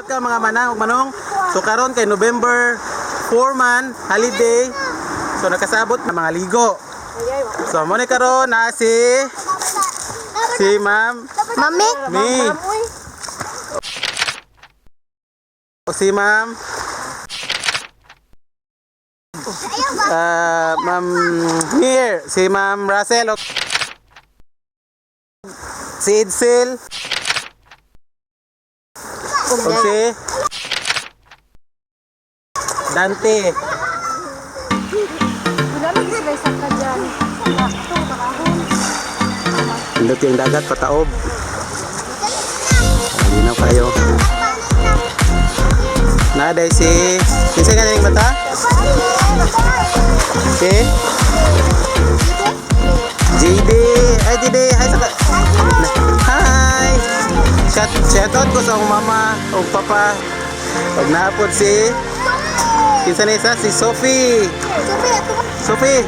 ka mga manang ug manong. So karon kay November 4 man holiday. So nakasabot na mga ligo. So mo ni karon na si Ma'am Mami. Mi. O si Ma'am Ma'am here, si Ma'am Russell, si Edsel, o si Dante. Pindot yung dagat pataob. Hindi na kayo. Naday si kinsa nga ning bata? Si JD. Ay JD, hi sa hi. Shout out ko sa akong mama o papa. Pag naapod si kinsa na isa? Si Sophie. Sophie.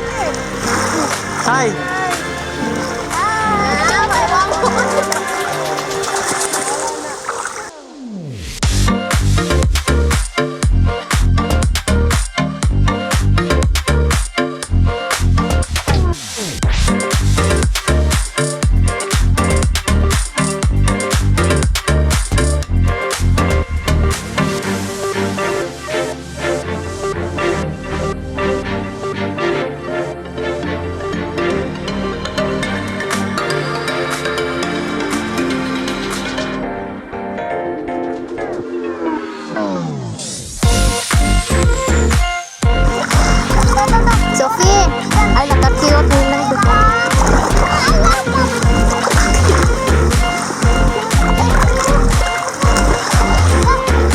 Hi. Sophie, ay nakakiyot nila ito.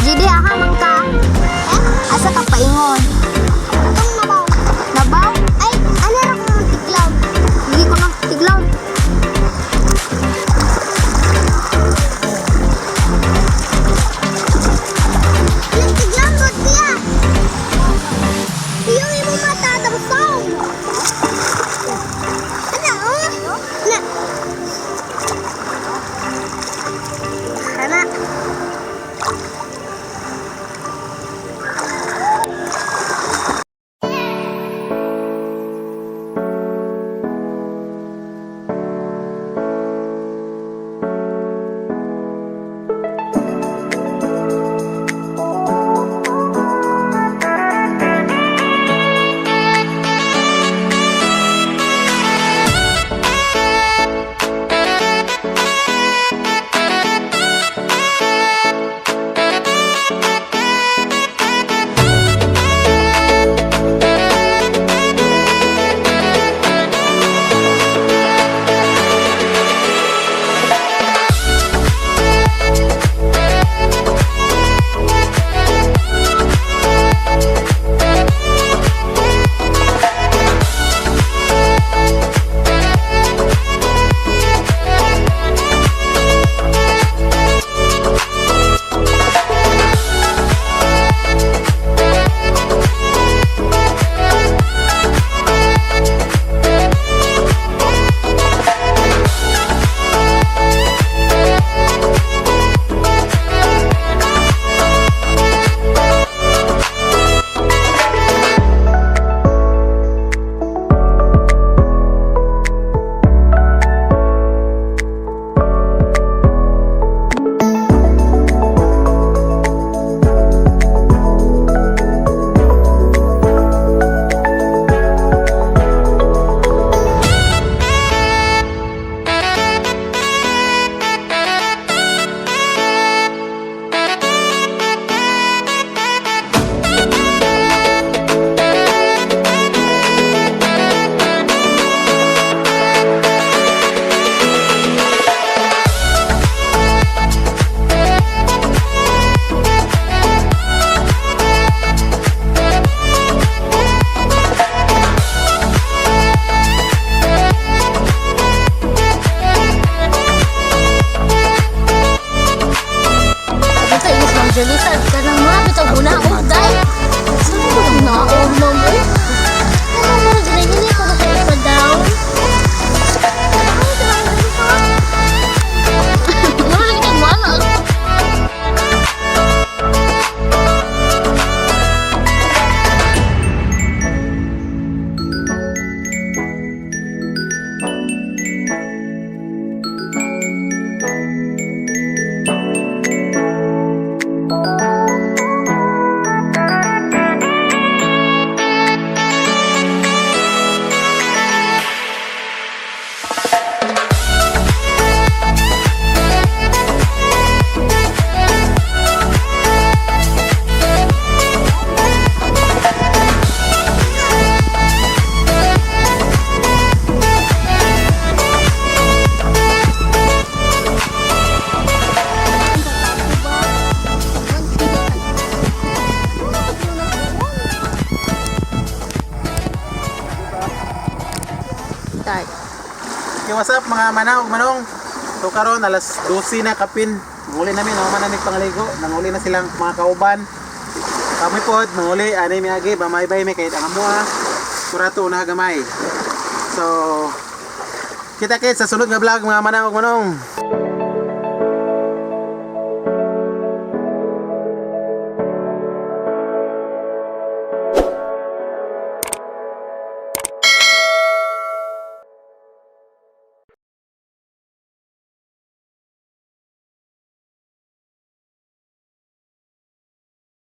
Jadi aha man ka? Asa ka paingon? Nabaw. Nabaw? Ay, ano ra ko tiglaw? Hindi ko nang tiglaw. Tiglaw mo tiya. Yung imo mata tampaw. Ano? Na. Ana. Jalisan ka nang mga bitag una o day. Saan ko lang naon mo mo? Ano mo ginigini ko na kayo pa down? Wala lagi kang mana. what's up mga manang ug manong. So karon alas 12 na kapin. Manguli namin ako manamig pangaligo. Nanguli na silang mga kauban. Kami pod manguli ani mi agi bamay-bay mi kahit ang amoa. Kurato na gamay. So kita kit sa sunod nga vlog mga manang ug manong.